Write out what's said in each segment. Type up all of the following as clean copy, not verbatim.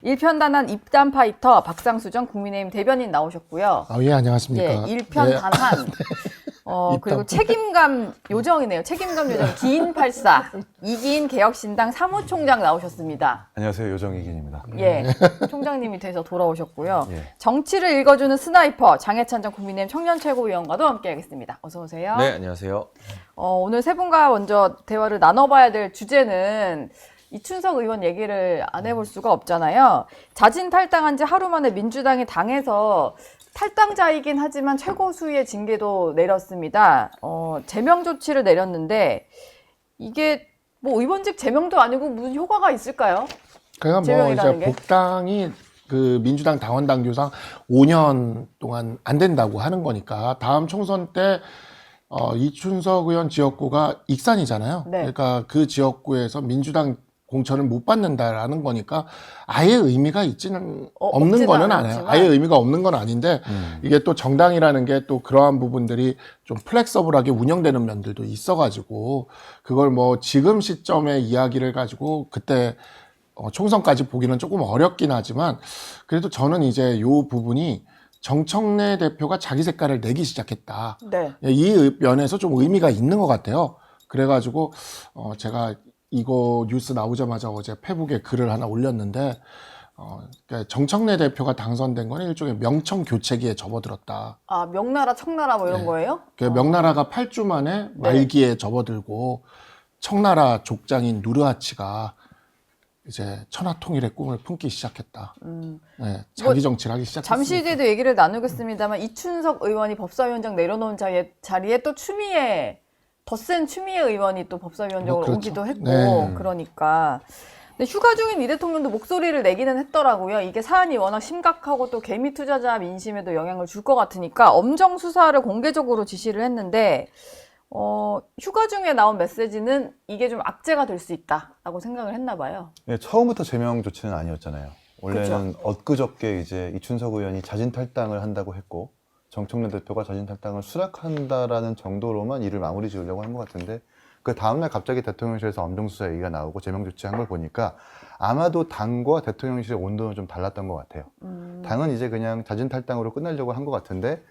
일편단한 입단 파이터 박상수 전 국민의힘 대변인 나오셨고요. 예, 안녕하십니까. 예, 일편단한. 그리고 책임감 요정이네요. 책임감 요정 기인84 이기인 개혁신당 사무총장 나오셨습니다. 안녕하세요. 요정 이기인입니다. 예, 총장님이 돼서 돌아오셨고요. 예. 정치를 읽어주는 스나이퍼 장해찬 전 국민의힘 청년 최고위원과도 함께하겠습니다. 어서 오세요. 네, 안녕하세요. 오늘 세 분과 먼저 대화를 나눠봐야 될 주제는 이춘석 의원 얘기를 안 해볼 수가 없잖아요. 자진 탈당한 지 하루 만에 민주당이 당에서 탈당자이긴 하지만 최고 수위의 징계도 내렸습니다. 제명 조치를 내렸는데 이게 뭐 의원직 제명도 아니고 무슨 효과가 있을까요? 그러니까 뭐 제명이라는 이제 게? 복당이 그 민주당 당원 당규상 5년 동안 안 된다고 하는 거니까 다음 총선 때 이춘석 의원 지역구가 익산이잖아요. 네. 그러니까 그 지역구에서 민주당 공천을 못 받는다라는 거니까 아예 의미가 있지는 없는 없지는 거는 않았지만. 아니에요. 아예 의미가 없는 건 아닌데 이게 또 정당이라는 게 또 그러한 부분들이 좀 플렉서블하게 운영되는 면들도 있어가지고 그걸 뭐 지금 시점의 이야기를 가지고 그때 총선까지 보기는 조금 어렵긴 하지만 그래도 저는 이제 요 부분이 정청래 대표가 자기 색깔을 내기 시작했다. 네. 이 면에서 좀 의미가 있는 것 같아요. 그래가지고 제가 이거 뉴스 나오자마자 어제 페북에 글을 하나 올렸는데 그러니까 정청래 대표가 당선된 거는 일종의 명청 교체기에 접어들었다. 아, 명나라, 청나라 뭐 이런 네. 거예요? 명나라가 8주 만에 말기에 접어들고 청나라 족장인 누르하치가 이제 천하통일의 꿈을 품기 시작했다. 네, 자기 정치를 하기 시작했습니다. 잠시 뒤에도 얘기를 나누겠습니다만 이춘석 의원이 법사위원장 내려놓은 자리에 또 더 센 추미애 의원이 또 법사위원장으로 그렇죠. 오기도 했고 네. 그러니까 근데 휴가 중인 이 대통령도 목소리를 내기는 했더라고요. 이게 사안이 워낙 심각하고 또 개미 투자자 민심에도 영향을 줄 것 같으니까 엄정 수사를 공개적으로 지시를 했는데 휴가 중에 나온 메시지는 이게 좀 악재가 될 수 있다라고 생각을 했나 봐요. 네, 처음부터 제명 조치는 아니었잖아요. 원래는 그쵸. 엊그저께 이제 이춘석 의원이 자진 탈당을 한다고 했고 정청래 대표가 자진 탈당을 수락한다라는 정도로만 일을 마무리 지으려고 한 것 같은데 그 다음날 갑자기 대통령실에서 엄정수사 얘기가 나오고 제명 조치한 걸 보니까 아마도 당과 대통령실의 온도는 좀 달랐던 것 같아요. 당은 이제 그냥 자진 탈당으로 끝내려고 한 것 같은데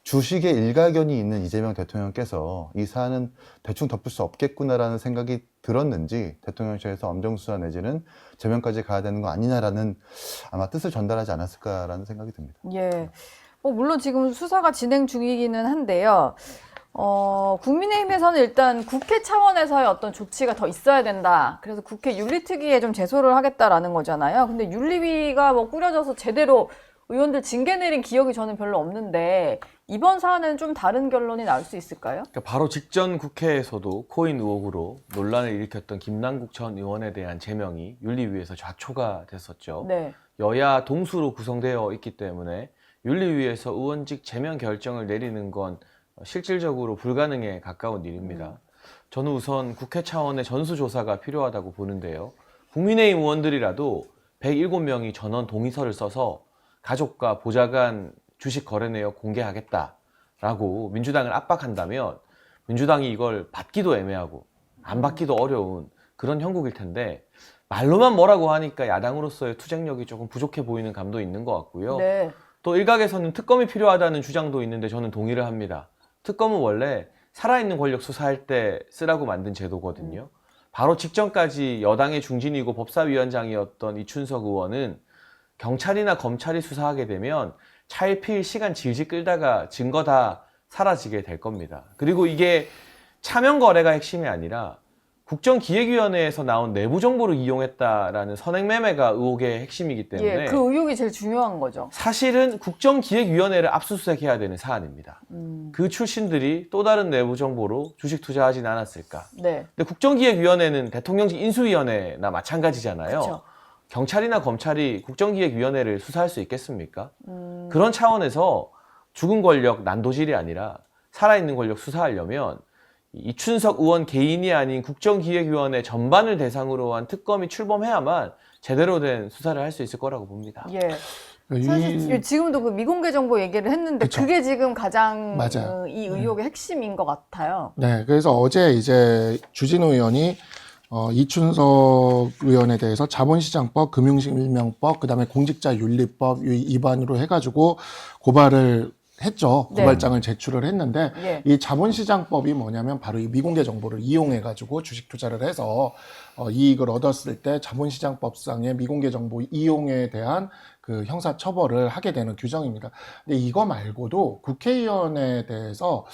주식에 일가견이 있는 이재명 대통령께서 이 사안은 대충 덮을 수 없겠구나라는 생각이 들었는지 대통령실에서 엄정수사 내지는 제명까지 가야 되는 거 아니냐라는 아마 뜻을 전달하지 않았을까라는 생각이 듭니다. 예. 물론 지금 수사가 진행 중이기는 한데요. 국민의힘에서는 일단 국회 차원에서의 어떤 조치가 더 있어야 된다. 그래서 국회 윤리특위에 좀 제소를 하겠다라는 거잖아요. 근데 윤리위가 뭐 꾸려져서 제대로 의원들 징계 내린 기억이 저는 별로 없는데 이번 사안은 좀 다른 결론이 나올 수 있을까요? 그러니까 바로 직전 국회에서도 코인 의혹으로 논란을 일으켰던 김남국 전 의원에 대한 제명이 윤리위에서 좌초가 됐었죠. 네. 여야 동수로 구성되어 있기 때문에 윤리위에서 의원직 제명 결정을 내리는 건 실질적으로 불가능에 가까운 일입니다. 저는 우선 국회 차원의 전수조사가 필요하다고 보는데요. 국민의힘 의원들이라도 107명이 전원 동의서를 써서 가족과 보좌관 주식 거래 내역 공개하겠다라고 민주당을 압박한다면 민주당이 이걸 받기도 애매하고 안 받기도 어려운 그런 형국일 텐데 말로만 뭐라고 하니까 야당으로서의 투쟁력이 조금 부족해 보이는 감도 있는 것 같고요. 네. 또 일각에서는 특검이 필요하다는 주장도 있는데 저는 동의를 합니다. 특검은 원래 살아있는 권력 수사할 때 쓰라고 만든 제도거든요. 바로 직전까지 여당의 중진이고 법사위원장이었던 이춘석 의원은 경찰이나 검찰이 수사하게 되면 차일피일 시간 질질 끌다가 증거 다 사라지게 될 겁니다. 그리고 이게 차명 거래가 핵심이 아니라 국정기획위원회에서 나온 내부 정보를 이용했다라는 선행매매가 의혹의 핵심이기 때문에 예, 그 의혹이 제일 중요한 거죠. 사실은 국정기획위원회를 압수수색해야 되는 사안입니다. 그 출신들이 또 다른 내부 정보로 주식 투자하진 않았을까. 네. 근데 국정기획위원회는 대통령직 인수위원회나 마찬가지잖아요. 그쵸. 경찰이나 검찰이 국정기획위원회를 수사할 수 있겠습니까? 그런 차원에서 죽은 권력 난도질이 아니라 살아있는 권력 수사하려면 이춘석 의원 개인이 아닌 국정기획위원회 전반을 대상으로 한 특검이 출범해야만 제대로 된 수사를 할 수 있을 거라고 봅니다. 예. 사실 지금도 그 미공개 정보 얘기를 했는데 그쵸. 그게 지금 가장 맞아요. 이 의혹의 핵심인 것 같아요. 네, 그래서 어제 이제 주진우 의원이 이춘석 의원에 대해서 자본시장법, 금융실명법, 그다음에 공직자윤리법 위반으로 해가지고 고발을 했죠. 네. 고발장을 제출을 했는데 예. 이 자본시장법이 뭐냐면 바로 이 미공개 정보를 이용해가지고 주식 투자를 해서 이익을 얻었을 때 자본시장법상의 미공개 정보 이용에 대한 그 형사 처벌을 하게 되는 규정입니다. 근데 이거 말고도 국회의원에 대해서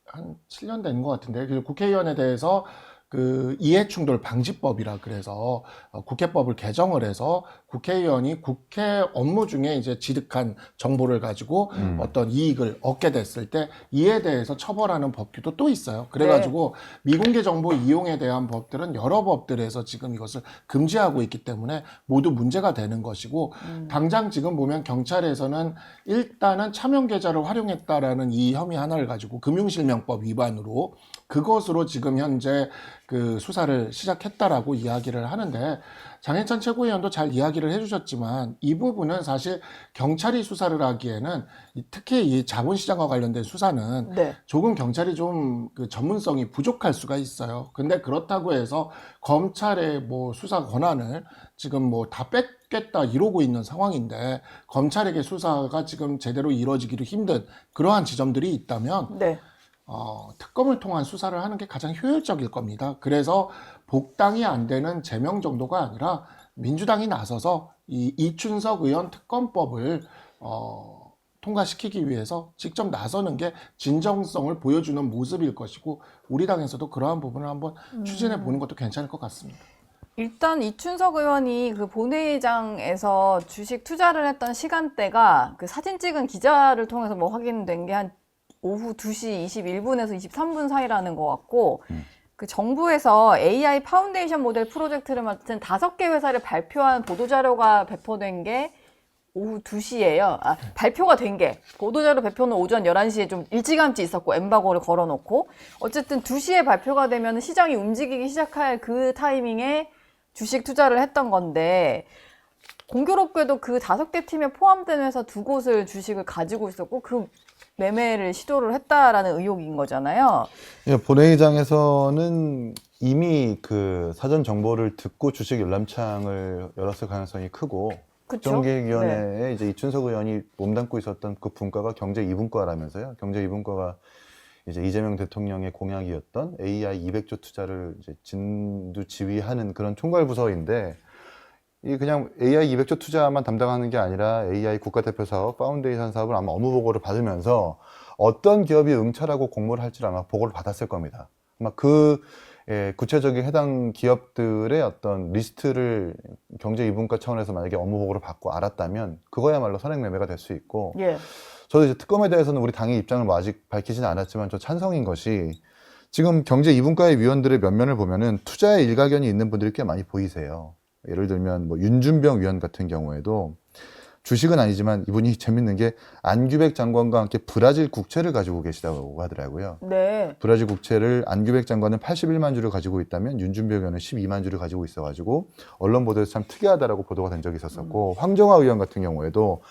한 7년 된 것 같은데 그 국회의원에 대해서 그 이해충돌 방지법이라 그래서 국회법을 개정을 해서 국회의원이 국회 업무 중에 이제 취득한 정보를 가지고 어떤 이익을 얻게 됐을 때 이에 대해서 처벌하는 법규도 또 있어요. 그래가지고 미공개 정보 이용에 대한 법들은 여러 법들에서 지금 이것을 금지하고 있기 때문에 모두 문제가 되는 것이고 당장 지금 보면 경찰에서는 일단은 차명 계좌를 활용했다라는 이 혐의 하나를 가지고 금융실명법 위반으로 그것으로 지금 현재 그 수사를 시작했다라고 이야기를 하는데 장해찬 최고위원도 잘 이야기를 해주셨지만 이 부분은 사실 경찰이 수사를 하기에는 특히 이 자본시장과 관련된 수사는 네. 조금 경찰이 좀 그 전문성이 부족할 수가 있어요. 근데 그렇다고 해서 검찰의 뭐 수사 권한을 지금 뭐 다 뺏겠다 이러고 있는 상황인데 검찰에게 수사가 지금 제대로 이루어지기도 힘든 그러한 지점들이 있다면 네. 특검을 통한 수사를 하는 게 가장 효율적일 겁니다. 그래서 복당이 안 되는 제명 정도가 아니라 민주당이 나서서 이 이춘석 의원 특검법을 통과시키기 위해서 직접 나서는 게 진정성을 보여주는 모습일 것이고 우리 당에서도 그러한 부분을 한번 추진해 보는 것도 괜찮을 것 같습니다. 일단 이춘석 의원이 그 본회의장에서 주식 투자를 했던 시간대가 그 사진 찍은 기자를 통해서 뭐 확인된 게 한 오후 2시 21분에서 23분 사이라는 것 같고 그 정부에서 AI 파운데이션 모델 프로젝트를 맡은 5개 회사를 발표한 보도자료가 배포된 게 오후 2시예요. 발표가 된 게 보도자료 배포는 오전 11시에 좀 일찌감치 있었고 엠바고를 걸어놓고 어쨌든 2시에 발표가 되면 시장이 움직이기 시작할 그 타이밍에 주식 투자를 했던 건데 공교롭게도 그 5개 팀에 포함된 회사 2곳을 주식을 가지고 있었고 그 매매를 시도를 했다라는 의혹인 거잖아요. 예, 본회의장에서는 이미 그 사전 정보를 듣고 주식 열람창을 열었을 가능성이 크고 그쵸? 국정기획위원회에 이제 이춘석 의원이 몸담고 있었던 그 분과가 경제 2분과라면서요. 경제 2분과가 이제 이재명 대통령의 공약이었던 AI 200조 투자를 이제 진두지휘하는 그런 총괄 부서인데 이 그냥 AI 200조 투자만 담당하는 게 아니라 AI 국가대표 사업, 파운데이션 사업을 아마 업무 보고를 받으면서 어떤 기업이 응찰하고 공모를 할지를 아마 보고를 받았을 겁니다. 아마 그 구체적인 해당 기업들의 어떤 리스트를 경제 2분과 차원에서 만약에 업무 보고를 받고 알았다면 그거야말로 선행 매매가 될 수 있고 예. 저도 이제 특검에 대해서는 우리 당의 입장을 뭐 아직 밝히지는 않았지만 저 찬성인 것이 지금 경제 2분과의 위원들의 면면을 보면은 투자에 일가견이 있는 분들이 꽤 많이 보이세요. 예를 들면 뭐 윤준병 위원 같은 경우에도 주식은 아니지만 이분이 재밌는 게 안규백 장관과 함께 브라질 국채를 가지고 계시다고 하더라고요. 네. 브라질 국채를 안규백 장관은 81만 주를 가지고 있다면 윤준병 의원은 12만 주를 가지고 있어가지고 언론 보도에서 참 특이하다라고 보도가 된 적이 있었었고 황정화 의원 같은 경우에도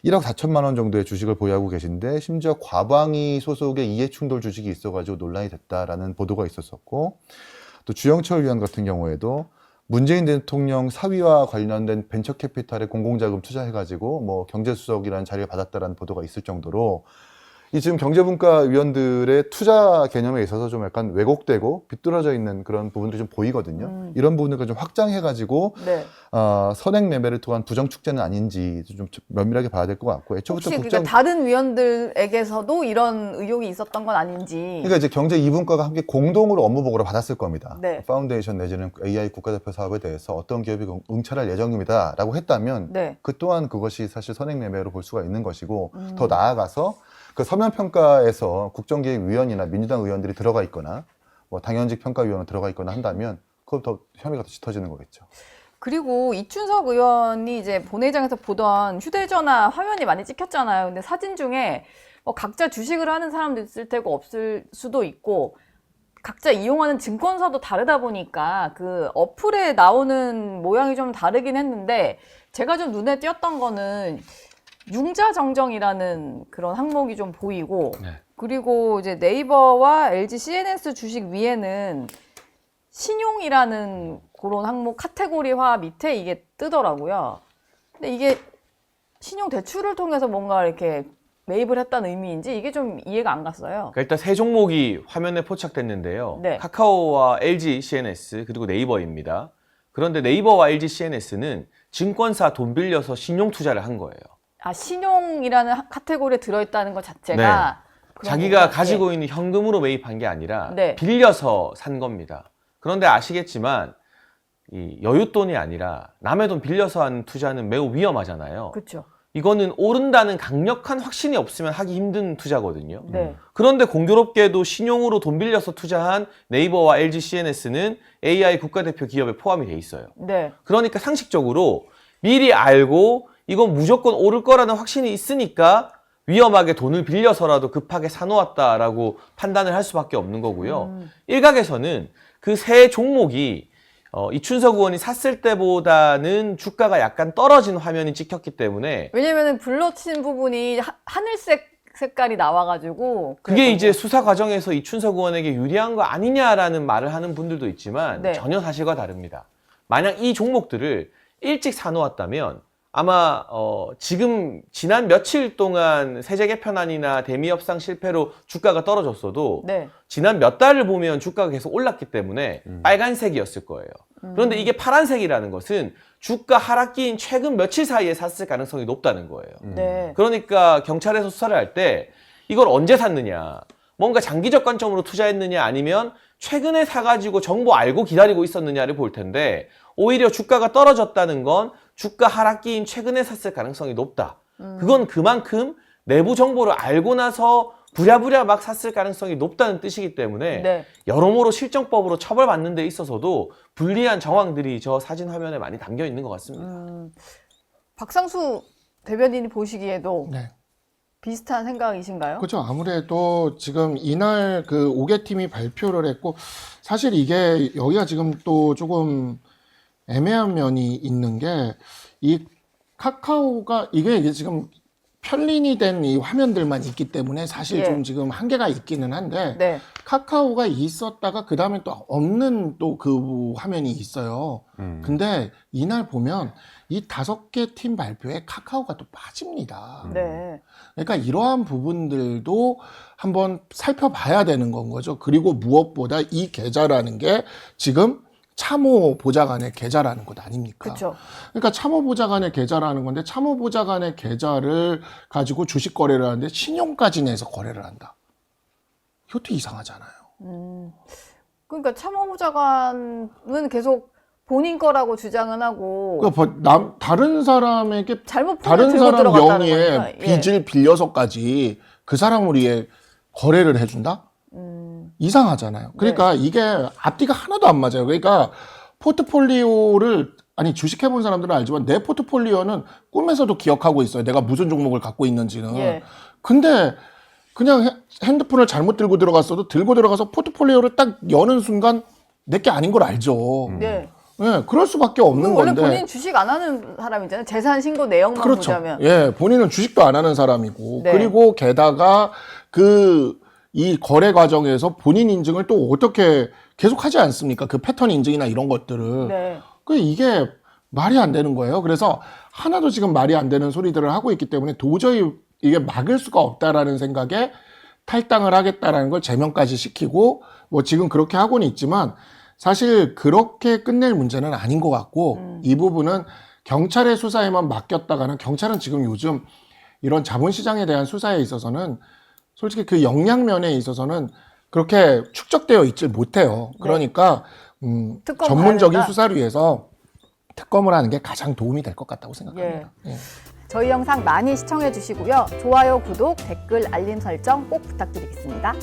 1억 4천만 원 정도의 주식을 보유하고 계신데 심지어 과방위 소속의 이해충돌 주식이 있어가지고 논란이 됐다라는 보도가 있었었고 또 주영철 위원 같은 경우에도 문재인 대통령 사위와 관련된 벤처캐피탈에 공공자금 투자해가지고 뭐 경제수석이라는 자리를 받았다라는 보도가 있을 정도로 이 지금 경제분과 위원들의 투자 개념에 있어서 좀 약간 왜곡되고 비뚤어져 있는 그런 부분들이 좀 보이거든요. 이런 부분을 좀 확장해가지고 네. 선행 매매를 통한 부정 축제는 아닌지 좀 면밀하게 봐야 될 것 같고 애초부터 혹시 그러니까 다른 위원들에게서도 이런 의혹이 있었던 건 아닌지. 그러니까 이제 경제 2분과가 함께 공동으로 업무 보고를 받았을 겁니다. 네. 파운데이션 내지는 AI 국가대표 사업에 대해서 어떤 기업이 응찰할 예정입니다라고 했다면 네. 그 또한 그것이 사실 선행 매매로 볼 수가 있는 것이고 더 나아가서 그 서면 평가에서 국정기획위원이나 민주당 의원들이 들어가 있거나 뭐 당연직 평가위원으로 들어가 있거나 한다면 그건 더 혐의가 더 짙어지는 거겠죠. 그리고 이춘석 의원이 이제 본회의장에서 보던 휴대전화 화면이 많이 찍혔잖아요. 근데 사진 중에 뭐 각자 주식을 하는 사람도 있을 테고 없을 수도 있고 각자 이용하는 증권사도 다르다 보니까 그 어플에 나오는 모양이 좀 다르긴 했는데 제가 좀 눈에 띄었던 거는 융자정정이라는 그런 항목이 좀 보이고 네. 그리고 이제 네이버와 LG CNS 주식 위에는 신용이라는 그런 항목 카테고리화 밑에 이게 뜨더라고요. 근데 이게 신용 대출을 통해서 뭔가 이렇게 매입을 했다는 의미인지 이게 좀 이해가 안 갔어요. 그러니까 일단 세 종목이 화면에 포착됐는데요. 네. 카카오와 LG CNS 그리고 네이버입니다. 그런데 네이버와 LG CNS는 증권사 돈 빌려서 신용 투자를 한 거예요. 아, 신용이라는 카테고리에 들어있다는 것 자체가 그런 자기가 건가요? 가지고 있는 현금으로 매입한 게 아니라 네. 빌려서 산 겁니다. 그런데 아시겠지만 이 여윳돈이 아니라 남의 돈 빌려서 한 투자는 매우 위험하잖아요. 그렇죠. 이거는 오른다는 강력한 확신이 없으면 하기 힘든 투자거든요. 네. 그런데 공교롭게도 신용으로 돈 빌려서 투자한 네이버와 LG CNS는 AI 국가대표 기업에 포함이 돼 있어요. 네. 그러니까 상식적으로 미리 알고 이건 무조건 오를 거라는 확신이 있으니까 위험하게 돈을 빌려서라도 급하게 사놓았다라고 판단을 할 수밖에 없는 거고요. 일각에서는 그 세 종목이 이춘석 의원이 샀을 때보다는 주가가 약간 떨어진 화면이 찍혔기 때문에 왜냐면은 블러친 부분이 하늘색 색깔이 나와가지고 그게 그랬던 이제 거. 수사 과정에서 이춘석 의원에게 유리한 거 아니냐라는 말을 하는 분들도 있지만 네. 전혀 사실과 다릅니다. 만약 이 종목들을 일찍 사놓았다면 아마 지금 지난 며칠 동안 세제 개편안이나 대미 협상 실패로 주가가 떨어졌어도 네. 지난 몇 달을 보면 주가가 계속 올랐기 때문에 빨간색이었을 거예요. 그런데 이게 파란색이라는 것은 주가 하락기인 최근 며칠 사이에 샀을 가능성이 높다는 거예요. 네. 그러니까 경찰에서 수사를 할 때 이걸 언제 샀느냐, 뭔가 장기적 관점으로 투자했느냐 아니면 최근에 사가지고 정보 알고 기다리고 있었느냐를 볼 텐데 오히려 주가가 떨어졌다는 건 주가 하락기인 최근에 샀을 가능성이 높다. 그건 그만큼 내부 정보를 알고 나서 부랴부랴 막 샀을 가능성이 높다는 뜻이기 때문에 네. 여러모로 실정법으로 처벌받는 데 있어서도 불리한 정황들이 저 사진 화면에 많이 담겨 있는 것 같습니다. 박상수 대변인이 보시기에도 네. 비슷한 생각이신가요? 그렇죠. 아무래도 지금 이날 그 5개 팀이 발표를 했고 사실 이게 여기가 지금 또 조금 애매한 면이 있는 게 이 카카오가 이게 지금 편린이 된 이 화면들만 있기 때문에 사실 예. 좀 지금 한계가 있기는 한데 네. 카카오가 있었다가 그 다음에 또 없는 또 그 화면이 있어요. 근데 이날 보면 이 5개 팀 발표에 카카오가 또 빠집니다. 네. 그러니까 이러한 부분들도 한번 살펴봐야 되는 건 거죠. 그리고 무엇보다 이 계좌라는 게 지금 참호보좌관의 계좌라는 것 아닙니까? 그렇죠. 그러니까 참호보좌관의 계좌라는 건데 참호보좌관의 계좌를 가지고 주식 거래를 하는데 신용까지 내서 거래를 한다. 이것도 이상하잖아요. 그러니까 참호보좌관은 계속 본인 거라고 주장은 하고 그러니까 다른 사람에게 잘못 폰을 다른 들고 사람 들어갔다는 명의의 거니까. 예. 빚을 빌려서까지 그 사람을 위해 거래를 해준다? 이상하잖아요. 그러니까 이게 앞뒤가 하나도 안 맞아요. 그러니까 포트폴리오를 아니 주식해본 사람들은 알지만 내 포트폴리오는 꿈에서도 기억하고 있어요. 내가 무슨 종목을 갖고 있는지는. 예. 근데 그냥 핸드폰을 잘못 들고 들어갔어도 들고 들어가서 포트폴리오를 딱 여는 순간 내게 아닌 걸 알죠. 네. 예, 그럴 수밖에 없는 원래 건데. 본인 주식 안 하는 사람이잖아요. 재산 신고 내용만 그렇죠. 보자면. 예, 본인은 주식도 안 하는 사람이고, 네. 그리고 게다가 이 거래 과정에서 본인 인증을 또 어떻게 계속 하지 않습니까? 그 패턴 인증이나 이런 것들을. 네. 이게 말이 안 되는 거예요. 그래서 하나도 지금 말이 안 되는 소리들을 하고 있기 때문에 도저히 이게 막을 수가 없다라는 생각에 탈당을 하겠다라는 걸 제명까지 시키고, 뭐 지금 그렇게 하고는 있지만, 사실 그렇게 끝낼 문제는 아닌 것 같고, 이 부분은 경찰의 수사에만 맡겼다가는 경찰은 지금 요즘 이런 자본시장에 대한 수사에 있어서는 솔직히 그 역량면에 있어서는 그렇게 축적되어 있질 못해요. 그러니까 특검 전문적인 가야 된다? 수사를 위해서 특검을 하는 게 가장 도움이 될 것 같다고 생각합니다. 예. 저희 영상 많이 시청해 주시고요. 좋아요, 구독, 댓글, 알림 설정 꼭 부탁드리겠습니다.